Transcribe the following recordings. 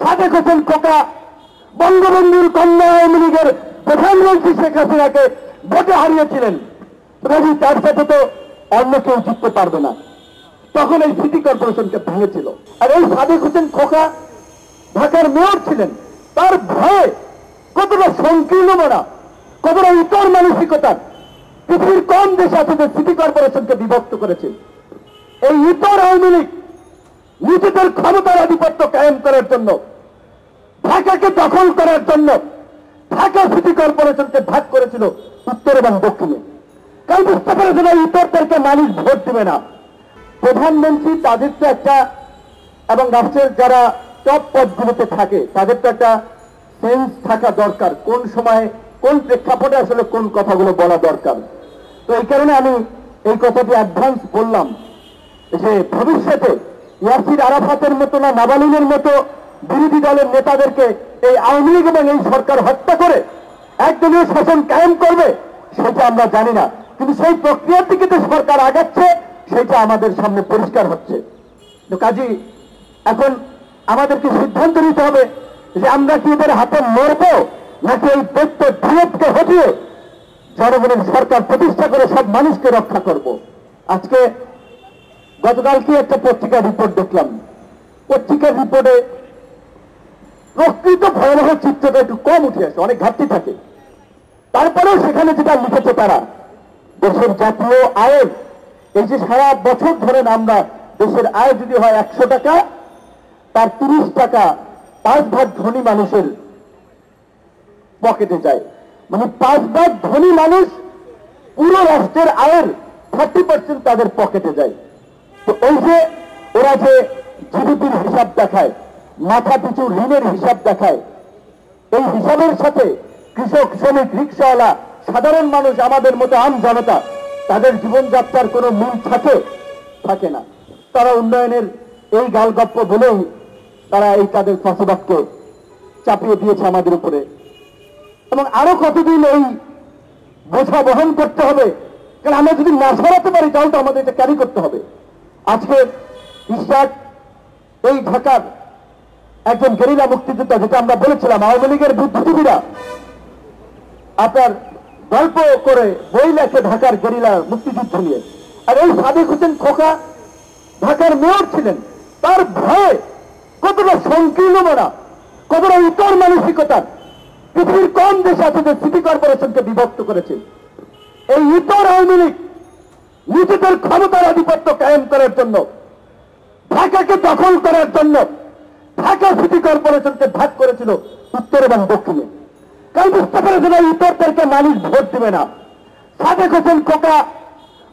সাদেক হোসেন খোকা বঙ্গবন্ধুর কন্যা আওয়ামী লীগের প্রধানমন্ত্রী শেখ হাসিনাকে ভোটে হারিয়েছিলেন। তার সাথে তো অন্য কেউ জিততে পারবে না। তখন এই সিটি কর্পোরেশনকে ভেঙেছিল। আর এই সাদেক হোসেন খোকা ঢাকার মেয়র ছিলেন। তার ভয়ে কতটা সংকীর্ণ মনা, কতটা ইতর মানসিকতার পৃথিবীর কম দেশ আছে যে সিটি কর্পোরেশনকে বিভক্ত করেছে। এই ইতর আওয়ামী লীগ নিজেদের ক্ষমতার আধিপত্য কায়েম করার জন্য, ঢাকাকে দখল করার জন্য ঢাকা সিটি কর্পোরেশনকে ভাগ করেছিল উত্তর এবং দক্ষিণে। কারণ বুঝতে পেরেছিল ইতরদেরকে মানুষ ভোট দেবে না। প্রধানমন্ত্রী তাদের তো একটা, এবং রাষ্ট্রের যারা টপ পদগুলোতে থাকে তাদের তো একটা সেন্স থাকা দরকার, কোন সময়ে কোন প্রেক্ষাপটে আসলে কোন কথাগুলো বলা দরকার। তো এই কারণে আমি এই কথাটি অ্যাডভান্স বললাম যে ভবিষ্যতে ইয়াসির আরাফাতের মতো না নাবালিনের মতো বিরোধী দলের নেতাদেরকে এই আওয়ামী লীগ এবং এই সরকার হত্যা করে একদলীয় শাসন কায়েম করবে সেটা আমরা জানি না, কিন্তু সেই প্রক্রিয়ার দিকে তো সরকার আগাচ্ছে, সেটা আমাদের সামনে পরিষ্কার হচ্ছে। তো কাজী এখন আমাদেরকে সিদ্ধান্ত নিতে হবে যে আমরা কি এদের হাতে মরব নাকি এই দৈত্য বিরোধকে হটিয়ে জনগণের সরকার প্রতিষ্ঠা করে সব মানুষকে রক্ষা করব। আজকে গতকালকে একটা পত্রিকার রিপোর্ট দেখলাম। পত্রিকার রিপোর্টে প্রকৃত ভয়াবহ চিত্রটা একটু কম উঠে আসে, অনেক ঘাটতি থাকে। তারপরেও সেখানে যেটা লিখেছে তারা, দেশের জাতীয় আয়ের, এই যে সারা বছর ধরে আমরা দেশের আয় যদি হয় 100 টাকা, তার 30 টাকা 5 ভাগ ধনী মানুষের পকেটে যায়। মানে 5 ভাগ ধনী মানুষ পুরো রাষ্ট্রের আয়ের 30% তাদের পকেটে যায়। তো ওই যে ওরা যে জিডিপির হিসাব দেখায়, মাথা পিছু ঋণের হিসাব দেখায়, এই হিসাবের সাথে কৃষক, শ্রমিক, রিক্সাওয়ালা, সাধারণ মানুষ, আমাদের মতো আম জনতা, তাদের জীবনযাত্রার কোনো মূল থাকে না। তারা উন্নয়নের এই গালগপ্প বলেও তারা এই তাদের ফসবাদকে চাপিয়ে দিয়েছে আমাদের উপরে। এবং আরো কতদিন এই বোঝা বহন করতে হবে? কারণ আমরা যদি না সরাতে পারি তাহলে তো আমাদের এটা ক্যারি করতে হবে। আজকে ইশরাক এই ঢাকার একজন গেরিলা মুক্তিযোদ্ধা, যেটা আমরা বলেছিলাম আওয়ামী লীগের বুদ্ধিজীবীরা আপনার গল্প করে বই লেখে ঢাকার গেরিলা মুক্তিযুদ্ধ নিয়ে। আর এই সাদেক হোসেন খোকা ঢাকার মেয়র ছিলেন। তার ভয়ে কতটা সংকীর্ণ মনা, কতটা ইতর মানসিকতার পৃথিবীর কম দেশ আছে যে সিটি কর্পোরেশনকে বিভক্ত করেছে। এই ইতর আওয়ামী লীগ নিজেদের ক্ষমতার আধিপত্য কায়েম করার জন্য, ঢাকাকে দখল করার জন্য ঢাকা সিটি কর্পোরেশনকে ভাগ করেছিল উত্তর এবং দক্ষিণে। কারণ বুঝতে পেরেছিল ইতরদেরকে মানুষ ভোট দেবে না। সাদেক হোসেন খোকা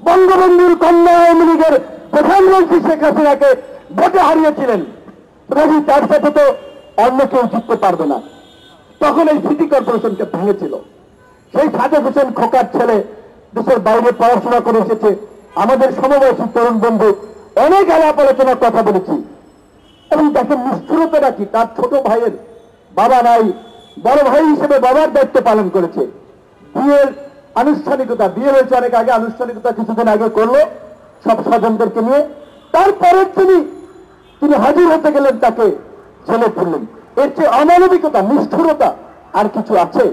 বঙ্গবন্ধুর কন্যা আওয়ামী লীগের প্রধানমন্ত্রী শেখ হাসিনাকে ভোটে হারিয়েছিলেন। তার সাথে তো অন্য কেউ জিততে পারবে না। তখন এই সিটি কর্পোরেশনকে ভেঙেছিল। সেই সাদেক হোসেন খোকার ছেলে দেশের বাইরে পড়াশোনা করে এসেছে। আমাদের সমবয়সী তরুণ বন্ধু অনেক আলাপ আলোচনার কথা বলেছি। এবং দেখেন নিষ্ঠুরতাটা কি, তার ছোট ভাইয়ের বাবা নাই, বড় ভাই হিসেবে বাবার দায়িত্ব পালন করেছে। বিয়ের আনুষ্ঠানিকতা, বিয়ে হয়েছে অনেক আগে, আনুষ্ঠানিকতা কিছুদিন আগে করলো সব স্বজনদেরকে নিয়ে। তারপরের তিনি হাজির হতে গেলেন, তাকে জেলে পুরলেন। এর চেয়ে অমানবিকতা, নিষ্ঠুরতা আর কিছু আছে?